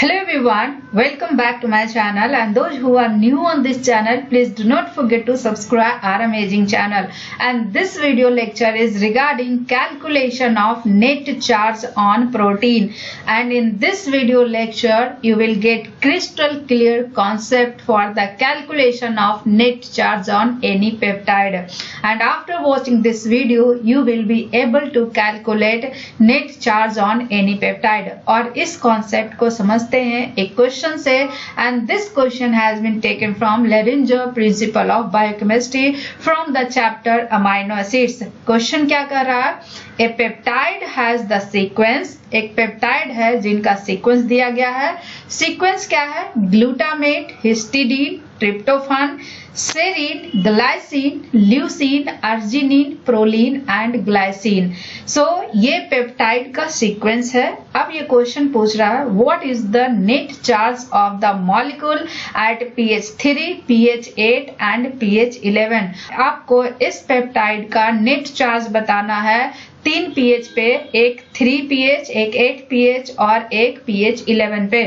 Hello everyone, welcome back to my channel, and those who are new on this channel, please do not forget to subscribe our amazing channel. And this video lecture is regarding calculation of net charge on protein. And in this video lecture, you will get crystal clear concept for the calculation of net charge on any peptide. And after watching this video, you will be able to calculate net charge on any peptide. और इस concept को समझते हैं एक question से, and this question has been taken from Lehninger principle of biochemistry from the chapter amino acids. Question क्या कर रहा है? A peptide has the sequence, एक पेप्टाइड है जिनका सीक्वेंस दिया गया है। सीक्वेंस क्या है? Glutamate, histidine, tryptophan, serine, glycine, leucine, arginine, proline and glycine. So ये पेप्टाइड का सीक्वेंस है। अब ये क्वेश्चन पूछ रहा है what is the net charge of the molecule eight pH 3, pH 8 and pH 11। आपको इस पेप्टाइड का नेट चार्ज बताना है 3 pH पे, एक 3 pH, एक 8 pH और एक pH 11 पे।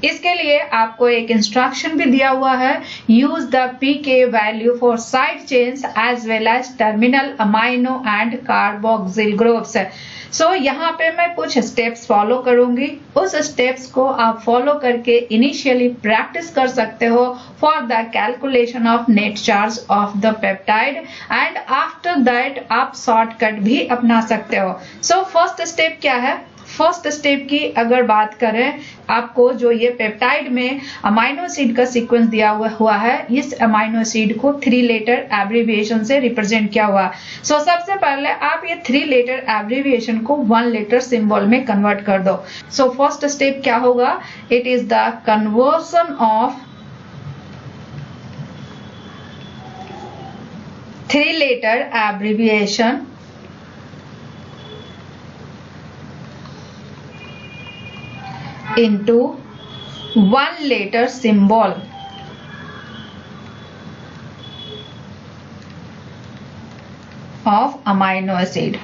इसके लिए आपको एक इंस्ट्रक्शन भी दिया हुआ है, use the pK value for side chains as well as terminal amino and carboxyl groups. So यहाँ पे मैं कुछ स्टेप्स फॉलो करूंगी, उस स्टेप्स को आप फॉलो करके इनिशियली प्रैक्टिस कर सकते हो for the calculation of net charge of the peptide, and after that आप शॉर्टकट भी अपना सकते हो। सो फर्स्ट स्टेप क्या है? फर्स्ट स्टेप की अगर बात करें, आपको जो ये पेप्टाइड में अमाइनो एसिड का सीक्वेंस दिया हुआ है, इस अमाइनो एसिड को 3 लेटर एब्रिविएशन से रिप्रेजेंट किया हुआ। सो सबसे पहले आप ये 3 लेटर एब्रिविएशन को 1 लेटर सिंबल में कन्वर्ट कर दो। सो फर्स्ट स्टेप क्या होगा? It is the conversion of 3 letter abbreviation into 1 letter symbol of amino acid।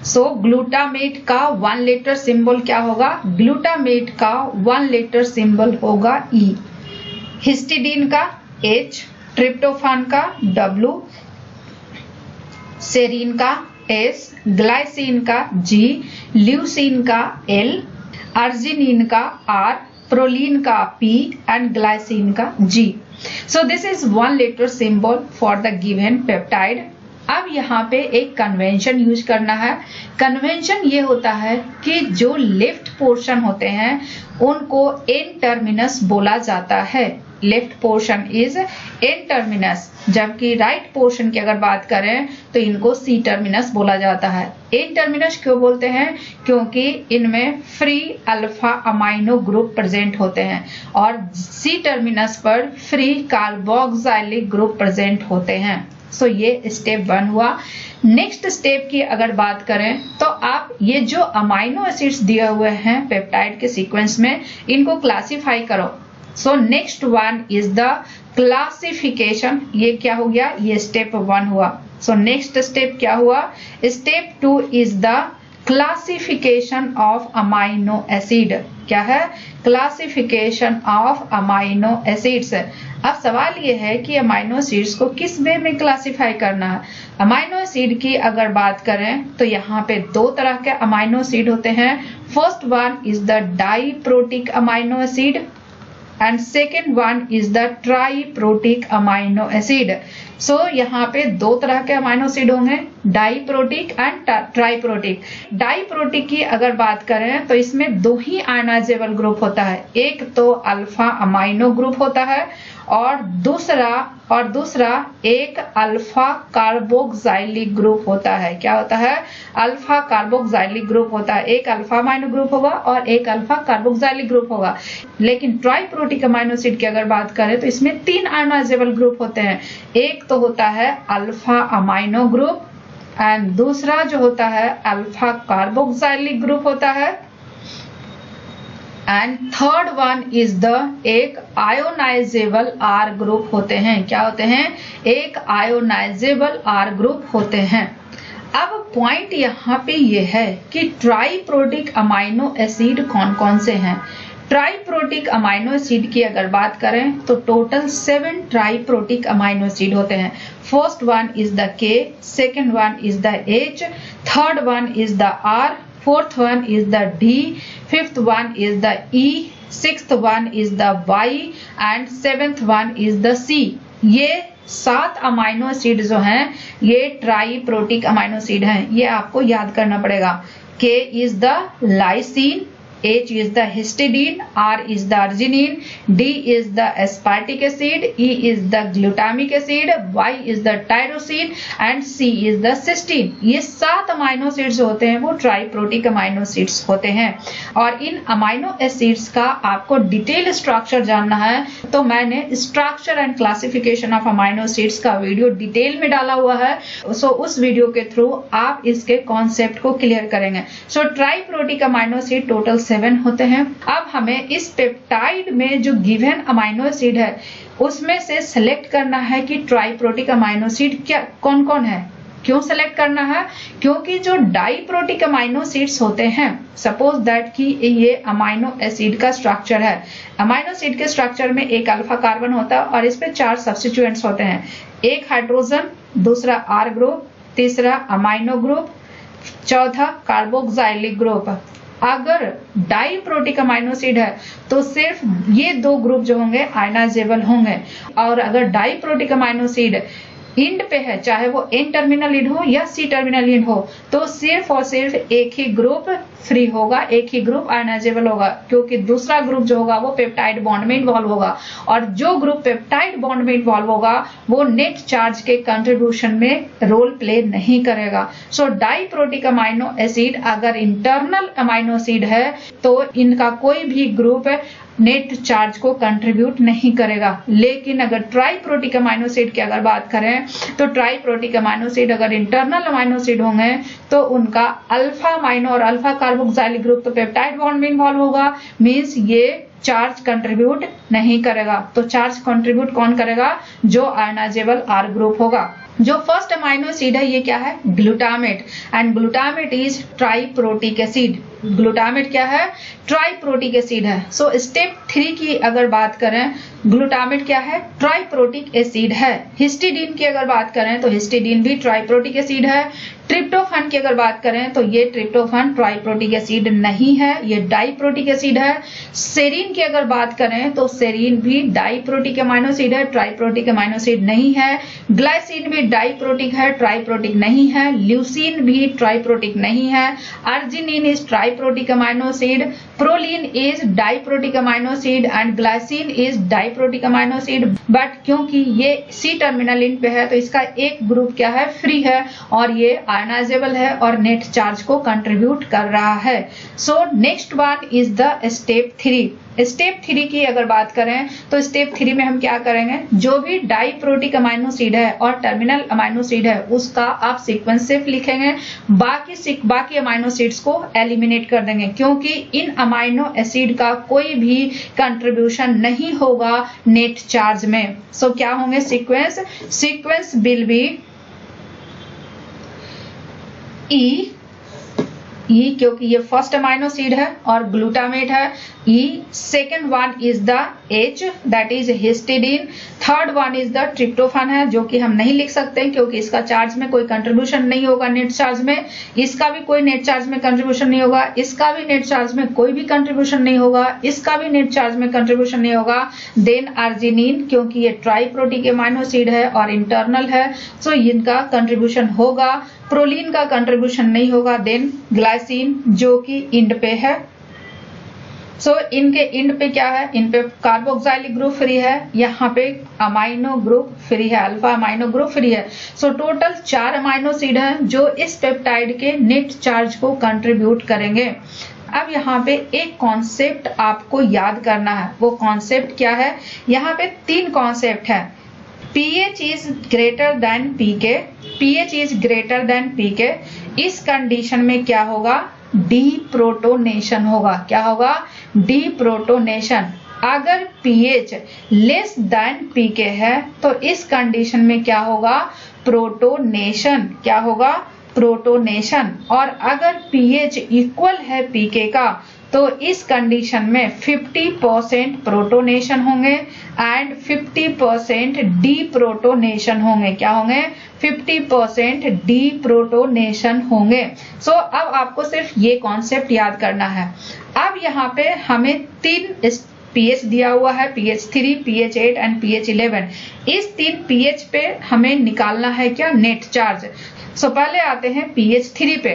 So glutamate का 1 लेटर सिंबल क्या होगा? ग्लूटामेट का 1 लेटर सिंबल होगा E, हिस्टिडीन का H, ट्रिप्टोफान का W, सेरीन का S, ग्लाइसिन का G, ल्यूसीन का L, अर्जिनिन का R, प्रोलीन का P एंड ग्लाइसिन का G। So this is 1 letter symbol for the given peptide. अब यहाँ पे एक कन्वेंशन यूज करना है। कन्वेंशन ये होता है कि जो लेफ्ट पोर्शन होते हैं उनको एन टर्मिनस बोला जाता है। Left portion is an terminus, जबकि राइट पोर्शन की अगर बात करें तो इनको सी टर्मिनस बोला जाता है। एन टर्मिनस क्यों बोलते हैं? क्योंकि इनमें free alpha amino group present होते हैं और सी टर्मिनस पर फ्री कार्बोक्सिलिक ग्रुप प्रेजेंट होते हैं। सो ये स्टेप 1 हुआ। नेक्स्ट स्टेप की अगर बात करें तो आप ये जो अमाइनो एसिड्स दिए हुए हैं पेप्टाइड के सीक्वेंस में, इनको क्लासिफाई करो। So next one is the classification. ये क्या हो गया? ये स्टेप 1 हुआ। सो नेक्स्ट स्टेप क्या हुआ? Step 2 is the classification of amino acid. क्या है? Classification of amino acids. अब सवाल ये है कि अमाइनो एसिड्स को किस वे में क्लासिफाई करना है। अमाइनो एसिड की अगर बात करें तो यहाँ पे 2 तरह के अमाइनो एसिड होते हैं। First one is the diprotic amino acid and second one is the triprotic amino acid. So यहाँ पे 2 तरह के अमाइनो एसिड होंगे, डाइप्रोटिक एंड ट्राइप्रोटिक। डाइप्रोटिक की अगर बात करें तो इसमें 2 ही आयनाइजेबल ग्रुप होता है। एक तो अल्फा अमाइनो ग्रुप होता है और दूसरा एक अल्फा कार्बोक्सिलिक ग्रुप होता है। क्या होता है? अल्फा कार्बोक्सिलिक ग्रुप होता है। एक अल्फा अमाइनो ग्रुप होगा और एक अल्फा कार्बोक्सिलिक ग्रुप होगा। लेकिन ट्राइप्रोटिक अमाइनो एसिड की अगर बात करें तो इसमें 3 आयनाइजेबल ग्रुप होते हैं। एक तो होता है अल्फा अमाइनो ग्रुप एंड दूसरा जो होता है अल्फा कार्बोक्सिलिक ग्रुप होता है, and third one is the एक आयोनाइजेबल आर ग्रुप होते हैं। क्या होते हैं? एक आयोनाइजेबल आर ग्रुप होते हैं। अब पॉइंट यहाँ पे ये है कि ट्राइप्रोटिक अमाइनो एसिड कौन कौन से हैं। ट्राइप्रोटिक अमाइनो एसिड की अगर बात करें तो टोटल 7 ट्राइप्रोटिक अमाइनो एसिड होते हैं। First one is the K, second one is the H, third one is the R, fourth one is the D, fifth one is the E, sixth one is the Y and seventh one is the C। ये 7 amino acid जो हैं ये triprotic amino acid हैं, ये आपको याद करना पड़ेगा। K is the lysine, H is the histidine, R is the arginine, D is the aspartic acid, E is the glutamic acid, Y is the tyrosine and C is the cysteine। ये 7 amino acids होते हैं वो triprotic amino acids होते हैं। और इन amino acids का आपको detail structure जानना है तो मैंने structure and classification of amino acids का वीडियो डिटेल में डाला हुआ है। सो उस वीडियो के थ्रू आप इसके कॉन्सेप्ट को क्लियर करेंगे। सो ट्राइप्रोटिक अमाइनो एसिड टोटल 7 होते हैं। अब हमें इस पेप्टाइड में जो गिवन अमाइनो एसिड है उसमें से सिलेक्ट करना है कि ट्राइप्रोटिक अमाइनो एसिड क्या कौन कौन है। क्यों सेलेक्ट करना है? क्योंकि जो डाइप्रोटिक अमाइनो एसिड्स होते हैं, सपोज दैट कि ये अमाइनो एसिड का स्ट्रक्चर है। अमाइनो एसिड के स्ट्रक्चर में एक अल्फा कार्बन होता है और इस पे 4 सब्स्टिट्यूएंट्स होते हैं, एक हाइड्रोजन, दूसरा R ग्रुप, तीसरा अमाइनो ग्रुप, चौथा कार्बोक्सिलिक ग्रुप। अगर डाइप्रोटिक अमाइनो एसिड है तो सिर्फ ये 2 ग्रुप जो होंगे आयनाइजेबल होंगे। और अगर डाइप्रोटिक अमाइनो एसिड इंड पे है, चाहे वो N टर्मिनल इंड हो या C टर्मिनल इंड हो, तो सिर्फ और सिर्फ एक ही ग्रुप फ्री होगा, एक ही ग्रुप आयनाइजेबल होगा, क्योंकि दूसरा ग्रुप जो होगा वो पेप्टाइड बॉन्ड में इन्वॉल्व होगा। और जो ग्रुप पेप्टाइड बॉन्ड में इन्वॉल्व होगा वो नेट चार्ज के कंट्रीब्यूशन में रोल प्ले नहीं करेगा। सो डाइप्रोटिक अमाइनो एसिड अगर इंटरनल अमाइनो एसिड है तो इनका कोई भी ग्रुप नेट चार्ज को कंट्रीब्यूट नहीं करेगा। लेकिन अगर ट्राइप्रोटिक अमाइनो एसिड की अगर बात करें तो ट्राइप्रोटिक अमाइनो एसिड अगर इंटरनल अमाइनो एसिड होंगे तो उनका अल्फा अमाइनो और अल्फा कार्बोक्सिलिक ग्रुप तो पेप्टाइड बॉन्ड में इन्वॉल्व होगा, मींस ये चार्ज कंट्रीब्यूट नहीं करेगा। तो चार्ज कंट्रीब्यूट कौन करेगा? जो आयनाइजेबल R ग्रुप होगा। जो फर्स्ट अमाइनो एसिड है ये क्या है? Glutamate. And glutamate is triprotic acid. Glutamate क्या है? ट्राइप्रोटिक एसिड है। सो स्टेप 3 की अगर बात करें, ग्लूटामेट क्या है? ट्राइप्रोटिक एसिड है। हिस्टिडीन की अगर बात करें तो हिस्टिडीन भी ट्राइप्रोटिक एसिड है। ट्रिप्टोफैन की अगर बात करें तो ये ट्रिप्टोफैन ट्राइप्रोटिक एसिड नहीं है, ये डाइप्रोटिक एसिड है। सेरीन की अगर बात करें तो सेरीन भी डाइप्रोटिक अमाइनो एसिड है, ट्राइप्रोटिक अमाइनो एसिड नहीं है। ग्लाइसिन भी डाइप्रोटिक है, ट्राइप्रोटिक नहीं है। ल्यूसीन भी ट्राइप्रोटिक नहीं है। Arginine is triprotic amino acid. Proline is diprotic amino acid and glycine is diprotic amino acid. But क्योंकि ये C टर्मिनल इंड पे है तो इसका एक ग्रुप क्या है? फ्री है और ये आयनाइजेबल है और नेट चार्ज को कंट्रीब्यूट कर रहा है। So next one is the step 3। Step 3 की अगर बात करें तो स्टेप 3 में हम क्या करेंगे? जो भी डाइप्रोटिक अमाइनो एसिड है और टर्मिनल अमाइनो एसिड है उसका आप सीक्वेंस सिर्फ लिखेंगे, बाकी अमाइनो एसिड्स को एलिमिनेट कर देंगे, क्योंकि इन अमाइनो एसिड का कोई भी कंट्रीब्यूशन नहीं होगा नेट चार्ज में। सो क्या होंगे सीक्वेंस विल बी E क्योंकि ये फर्स्ट अमाइनो एसिड है और ग्लूटामेट है। E, second one is the H that is histidine. Third one is the tryptophan है जो कि हम नहीं लिख सकते क्योंकि इसका चार्ज में कोई कंट्रीब्यूशन नहीं होगा नेट चार्ज में, इसका भी कोई नेट चार्ज में कंट्रीब्यूशन नहीं होगा, इसका भी नेट चार्ज में कोई भी कंट्रीब्यूशन नहीं होगा, इसका भी नेट चार्ज में कंट्रीब्यूशन नहीं होगा। देन अर्जिनिन क्योंकि ये ट्राइप्रोटिक अमाइनो एसिड है और इंटरनल है, सो इनका कंट्रीब्यूशन होगा। प्रोलीन का कंट्रीब्यूशन नहीं होगा। देन ग्लाइसिन जो कि इंड पे है, सो इनके इंड पे क्या है? इन पे कार्बोक्सिलिक ग्रुप फ्री है, यहाँ पे अमाइनो ग्रुप फ्री है, अल्फा अमाइनो ग्रुप फ्री है। सो टोटल 4 अमाइनो एसिड हैं जो इस पेप्टाइड के नेट चार्ज को कंट्रीब्यूट करेंगे। अब यहाँ पे एक कॉन्सेप्ट आपको याद करना है, वो कॉन्सेप्ट क्या है? यहाँ पे 3 कॉन्सेप्ट है। pH is greater than pK, pH is greater than pK। इस कंडीशन में क्या होगा? डीप्रोटोनेशन होगा। क्या होगा? डीप्रोटोनेशन। अगर pH लेस देन pK है तो इस कंडीशन में क्या होगा? प्रोटोनेशन। क्या होगा? प्रोटोनेशन। और अगर pH इक्वल है pK का तो इस कंडीशन में 50% प्रोटोनेशन होंगे एंड 50% डीप्रोटोनेशन होंगे। क्या होंगे? 50% डीप्रोटोनेशन होंगे। सो अब आपको सिर्फ ये कॉन्सेप्ट याद करना है। अब यहाँ पे हमें 3 pH दिया हुआ है, pH 3, pH 8 एंड pH 11। इस 3 pH पे हमें निकालना है क्या? Net charge. सो पहले आते हैं pH 3 पे।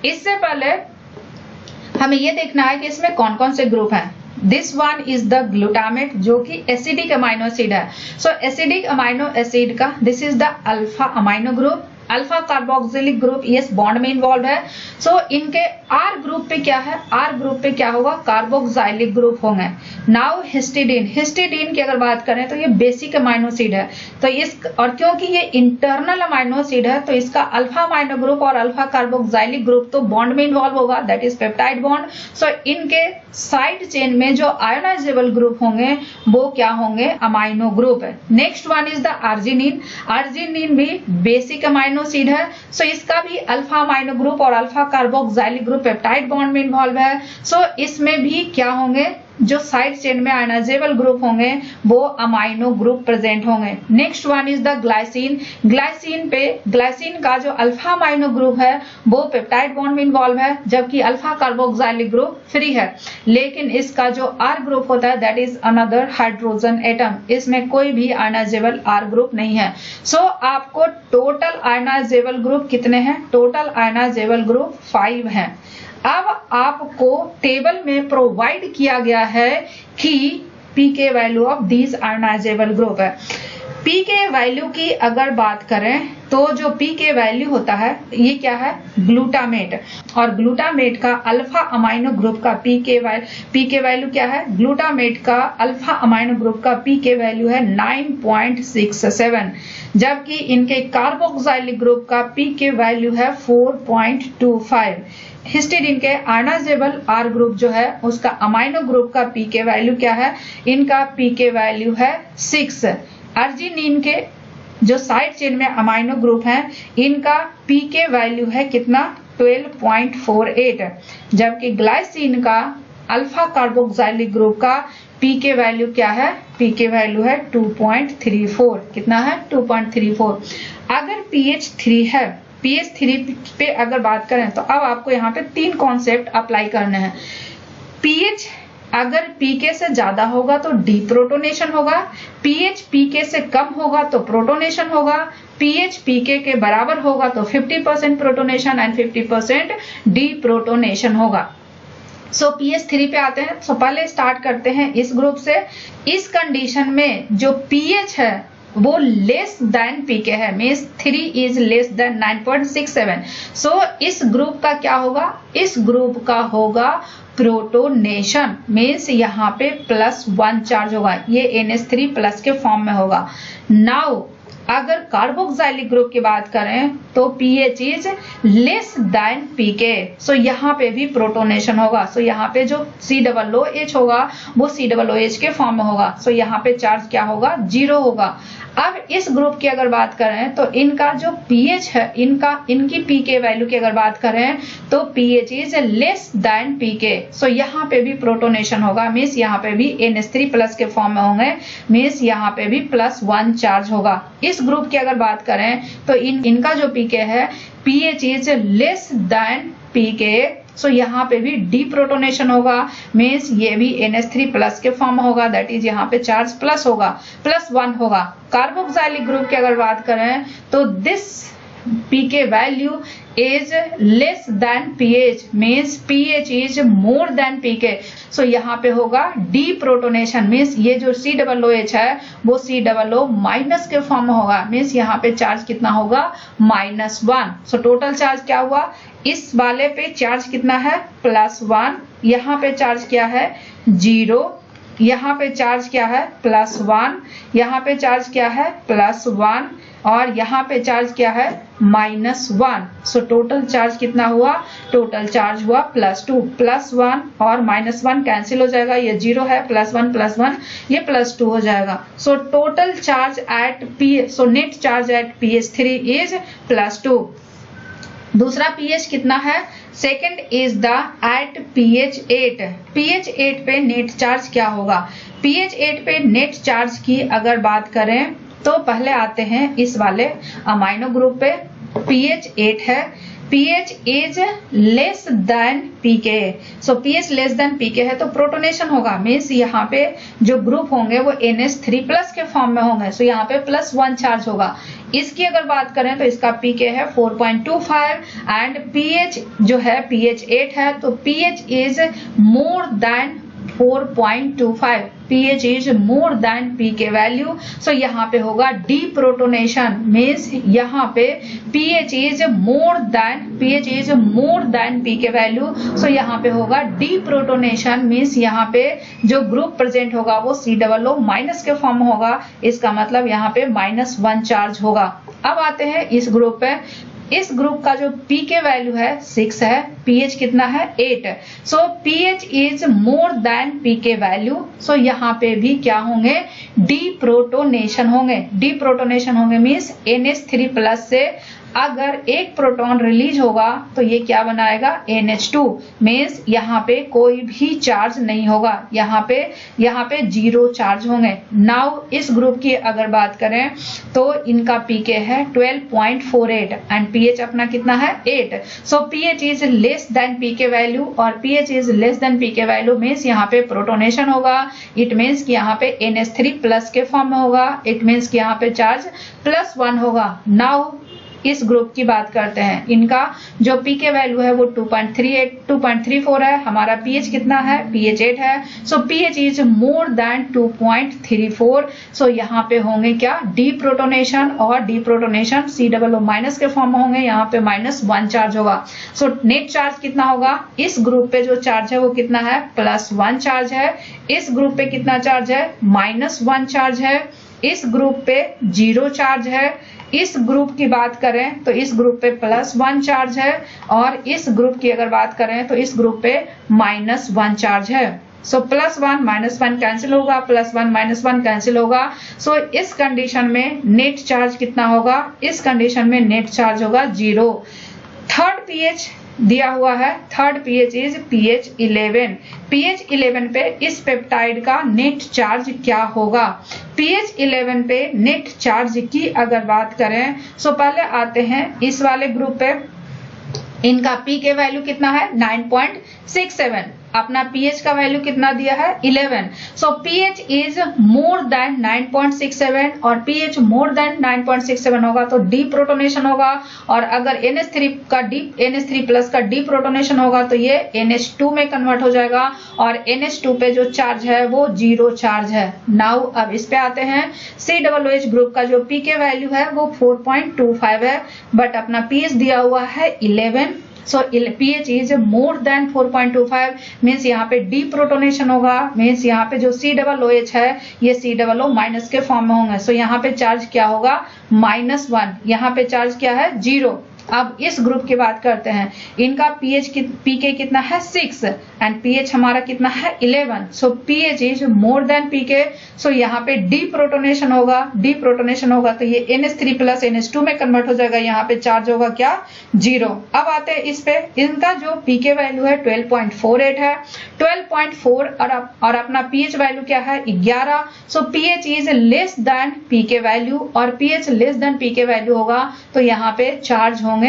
इससे पहले हमें ये देखना है कि इसमें कौन कौन से ग्रुप हैं। This one is the glutamate, जो कि एसिडिक अमाइनो एसिड है। सो एसिडिक अमाइनो एसिड का this is the alpha amino group. Alpha carboxylic group yes bond में इन्वॉल्व है। सो इनके आर ग्रुप पे क्या है? आर ग्रुप पे क्या होगा? कार्बोक्सिलिक ग्रुप होंगे। नाउ हिस्टिडीन, हिस्टिडीन की अगर बात करें तो ये बेसिक अमाइनो एसिड है। तो इस और क्योंकि ये इंटरनल अमाइनो एसिड है तो इसका अल्फा अमाइनो ग्रुप और अल्फा कार्बोक्सिलिक ग्रुप तो बॉन्ड में इन्वॉल्व होगा, दैट इज पेप्टाइड बॉन्ड। सो इनके साइड चेन में जो आयोनाइजेबल ग्रुप होंगे वो क्या होंगे? अमाइनो ग्रुप है। Next one is the arginine. Arginine भी बेसिक अमाइनो एसिड है। सो इसका भी अल्फा अमाइनो ग्रुप और alpha carboxylic group peptide bond में इन्वॉल्व है। सो इसमें भी क्या होंगे? जो साइड चेन में आयोनाइजेबल ग्रुप होंगे वो अमाइनो ग्रुप प्रेजेंट होंगे। Next one is the glycine. Glycine पे ग्लाइसिन का जो अल्फा अमाइनो ग्रुप है वो पेप्टाइड बॉन्ड में इन्वॉल्व है, जबकि अल्फा कार्बोक्सिलिक ग्रुप फ्री है। लेकिन इसका जो आर ग्रुप होता है that is another hydrogen atom, इसमें कोई भी आयोनाइजेबल आर ग्रुप नहीं है। सो आपको टोटल आयोनाइजेबल ग्रुप कितने हैं? टोटल आयोनाइजेबल ग्रुप 5 हैं। अब आपको टेबल में प्रोवाइड किया गया है कि pK value of these ionizable group है। पीके वैल्यू की अगर बात करें तो जो पीके वैल्यू होता है ये क्या है? ग्लूटामेट। और ग्लूटामेट का अल्फा अमाइनो ग्रुप का पीके वैल्यू क्या है? ग्लूटामेट का अल्फा अमाइनो ग्रुप का पीके वैल्यू है 9.67, जबकि इनके कार्बोक्सिलिक ग्रुप का पीके वैल्यू है 4.25। हिस्टिडीन के आयोनाइजेबल आर ग्रुप जो है उसका अमाइनो ग्रुप का पीके वैल्यू क्या है? इनका पीके वैल्यू है 6। अर्जिनिन के जो साइड चेन में अमाइनो ग्रुप हैं इनका पीके वैल्यू है कितना? 12.48, जबकि ग्लाइसिन का अल्फा कार्बोक्सिलिक ग्रुप का पीके वैल्यू क्या है? पीके वैल्यू है 2.34। कितना है? 2.34। अगर pH 3 है, pH 3 पे अगर बात करें तो अब आपको यहाँ पे 3 कॉन्सेप्ट अप्लाई करने हैं। pH अगर pK से ज्यादा होगा तो डीप्रोटोनेशन होगा, pH pK से कम होगा तो प्रोटोनेशन होगा, pH pK के बराबर होगा तो 50% प्रोटोनेशन एंड 50% डीप्रोटोनेशन होगा। सो pH 3 पे आते हैं। सो पहले स्टार्ट करते हैं इस ग्रुप से। इस कंडीशन में जो pH है वो लेस देन पीके है, मीन्स 3 इज लेस देन 9.67। सो इस ग्रुप का क्या होगा? इस ग्रुप का होगा प्रोटोनेशन, मीन्स यहाँ पे +1 चार्ज होगा, ये NH3 प्लस के फॉर्म में होगा। नाउ अगर कार्बोक्सिलिक ग्रुप की बात करें तो pH इज लेस देन पीके। सो यहाँ पे भी प्रोटोनेशन होगा। सो यहाँ पे जो COOH होगा वो COOH के फॉर्म में होगा। सो यहाँ पे चार्ज क्या होगा? 0 होगा। अब इस ग्रुप की अगर बात करें तो इनका जो pH है इनकी पीके वैल्यू की अगर बात करें तो pH इज लेस देन पीके। सो यहाँ पे भी प्रोटोनेशन होगा, मीन्स यहाँ पे भी NH3 प्लस के फॉर्म में होंगे, मीन्स यहाँ पे भी +1 चार्ज होगा। इस ग्रुप की अगर बात करें तो इनका जो पीके है pH इज लेस देन पीके। सो यहाँ पे भी डीप्रोटोनेशन होगा, मीन्स ये भी NH3 प्लस के फॉर्म में होगा, दैट इज यहाँ पे चार्ज प्लस होगा, +1 होगा। कार्बोक्सिलिक ग्रुप की अगर बात करें तो this pK value is less than pH, means pH is more than pK। सो यहाँ पे होगा डीप्रोटोनेशन, मीन्स ये जो COOH है वो COO माइनस के फॉर्म में होगा, मीन्स यहाँ पे चार्ज कितना होगा? -1। सो टोटल चार्ज क्या हुआ? इस वाले पे चार्ज कितना है? +1। यहाँ पे चार्ज क्या है? 0। यहाँ पे चार्ज क्या है? +1। यहाँ पे चार्ज क्या है? +1। और यहाँ पे चार्ज क्या है? -1। सो टोटल चार्ज कितना हुआ? टोटल चार्ज हुआ +2। +1 और -1 कैंसिल हो जाएगा, ये 0 है, +1 ये +2 हो जाएगा। So total charge at net charge at pH 3 इज +2। दूसरा pH कितना है? Second is the at pH 8। pH 8 पे नेट चार्ज क्या होगा? pH 8 पे नेट चार्ज की अगर बात करें तो पहले आते हैं इस वाले अमाइनो ग्रुप पे। pH 8 है, pH is less than pK। So pH less than pK है तो प्रोटोनेशन होगा, मीन्स यहाँ पे जो ग्रुप होंगे वो NH3+ के फॉर्म में होंगे। सो यहाँ पे +1 चार्ज होगा। इसकी अगर बात करें तो इसका pK है 4.25 एंड pH जो है pH 8 है तो pH is more than 4.25। pH is more than pK value. So यहाँ पे होगा डीप्रोटोनेशन, मीन्स यहाँ पे pH is more than pK value. So यहाँ पे होगा डीप्रोटोनेशन, मीन्स यहाँ पे जो ग्रुप प्रेजेंट होगा वो COO- के फॉर्म में होगा। इसका मतलब यहाँ पे -1 चार्ज होगा। अब आते हैं इस ग्रुप पे। इस ग्रुप का जो pK वैल्यू है 6 है, pH कितना है 8। So pH is more than pK value. So यहाँ पे भी क्या होंगे? डीप्रोटोनेशन होंगे मीन्स NH3+ से अगर एक प्रोटॉन रिलीज होगा तो ये क्या बनाएगा? NH2, मीन्स यहाँ पे कोई भी चार्ज नहीं होगा, यहाँ पे 0 चार्ज होंगे। नाउ इस ग्रुप की अगर बात करें तो इनका pK है 12.48 एंड pH अपना कितना है 8। So pH is less than pK value और pH is less than pK value means यहाँ पे प्रोटोनेशन होगा। इट मीन्स कि यहाँ पे NH3+ के फॉर्म में होगा। इट मीन्स कि यहाँ पे चार्ज +1 होगा। नाउ इस ग्रुप की बात करते हैं। इनका जो pK वैल्यू है वो 2.34 है। हमारा pH कितना है? pH 8 है। सो pH इज मोर देन 2.34। सो यहाँ पे होंगे क्या? डीप्रोटोनेशन, और डीप्रोटोनेशन COO- के फॉर्म में होंगे। यहाँ पे -1 चार्ज होगा। सो नेट चार्ज कितना होगा? इस ग्रुप पे जो चार्ज है वो कितना है? +1 चार्ज है। इस ग्रुप पे कितना चार्ज है? -1 चार्ज है। इस ग्रुप पे 0 चार्ज है। इस ग्रुप की बात करें तो इस ग्रुप पे +1 चार्ज है और इस ग्रुप की अगर बात करें तो इस ग्रुप पे -1 चार्ज है। सो +1 -1 कैंसिल होगा, +1 -1 कैंसिल होगा। सो इस कंडीशन में नेट चार्ज कितना होगा? इस कंडीशन में नेट चार्ज होगा 0। थर्ड pH दिया हुआ है। Third pH is pH 11। pH 11 पे इस पेप्टाइड का नेट चार्ज क्या होगा? pH 11 पे नेट चार्ज की अगर बात करें सो पहले आते हैं इस वाले ग्रुप पे। इनका pK वैल्यू कितना है? 9.67। अपना pH का वैल्यू कितना दिया है? 11। सो pH इज मोर देन 9.67 और pH मोर देन 9.67 होगा तो डीप्रोटोनेशन होगा। और अगर NH3+ का डीप्रोटोनेशन होगा तो ये NH2 में कन्वर्ट हो जाएगा और NH2 पे जो चार्ज है वो 0 चार्ज है। नाउ अब इस पे आते हैं। COOH ग्रुप का जो pK वैल्यू है वो 4.25 है, बट अपना pH दिया हुआ है 11। सो pH is more than 4.25 means यहाँ पे डीप्रोटोनेशन होगा। मीन्स यहाँ पे जो COOH है ये COO- के फॉर्म में होंगे। सो यहाँ पे चार्ज क्या होगा? -1। यहाँ पे चार्ज क्या है? 0। अब इस ग्रुप की बात करते हैं। इनका pK कितना है? 6 एंड pH हमारा कितना है? 11। सो pH is more than pK। सो यहाँ पे डीप्रोटोनेशन होगा तो ये NH3+ NH2 में कन्वर्ट हो जाएगा। यहाँ पे चार्ज होगा क्या? 0। अब आते हैं इस पे। इनका जो pK वैल्यू है 12.48 है। 12.4 और अपना pH वैल्यू क्या है? 11। सो pH is less than pK value और pH less than pK value होगा तो यहाँ पे चार्ज होंगे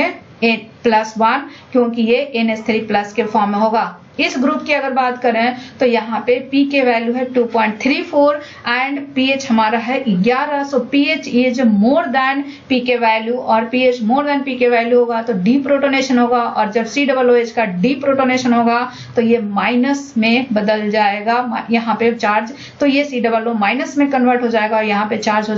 +1 क्योंकि ये NH3+ के फॉर्म में होगा। इस ग्रुप की अगर बात करें तो यहाँ पे pK वैल्यू है 2.34 एंड pH हमारा है 11। सो pH is more than pK value और pH मोर देन pK वैल्यू होगा तो डीप्रोटोनेशन होगा और जब COOH का डीप्रोटोनेशन होगा तो ये माइनस में बदल जाएगा। यहाँ पे चार्ज तो ये COO- में कन्वर्ट हो जाएगा और यहाँ पे चार्ज हो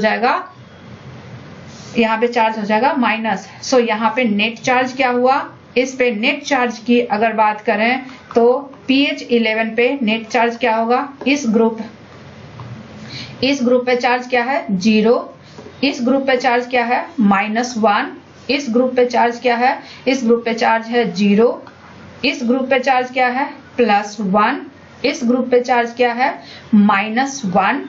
जाएगा माइनस। सो यहाँ पे नेट चार्ज क्या हुआ? इस पे नेट चार्ज की अगर बात करें तो pH 11 पे नेट चार्ज क्या होगा? इस ग्रुप पे चार्ज क्या है? 0। इस ग्रुप पे चार्ज क्या है? -1। इस ग्रुप पे चार्ज क्या है? इस ग्रुप पे चार्ज है 0। इस ग्रुप पे चार्ज क्या है? +1। इस ग्रुप पे चार्ज क्या है? -1।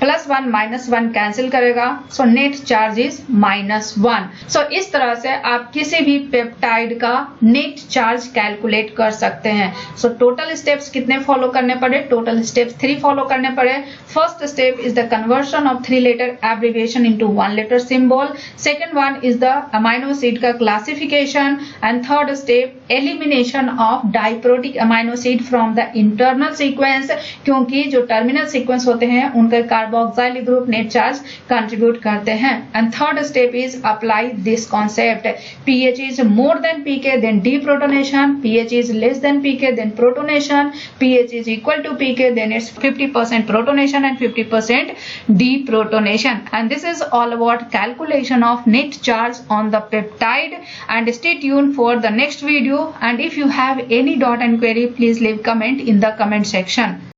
+1 -1 कैंसिल करेगा, सो नेट चार्ज इज -1। सो इस तरह से आप किसी भी पेप्टाइड का नेट चार्ज कैलकुलेट कर सकते हैं। सो टोटल स्टेप्स कितने फॉलो करने पड़े? टोटल स्टेप्स 3 फॉलो करने पड़े। First step is the conversion of 3 letter abbreviation into 1 letter symbol. Second one is the amino acid का classification and third step elimination of diprotic amino acid from the internal sequence, क्योंकि जो terminal sequence होते हैं उनका carboxyl group net charge contribute करते हैं। And third step is apply this concept, pH is more than pK then deprotonation, pH is less than pK then protonation, pH is equal to pK then it's 50% protonation and 50% deprotonation. And this is all about calculation of net charge on the peptide. And stay tuned for the next video, and if you have any doubt and query, please leave comment in the comment section.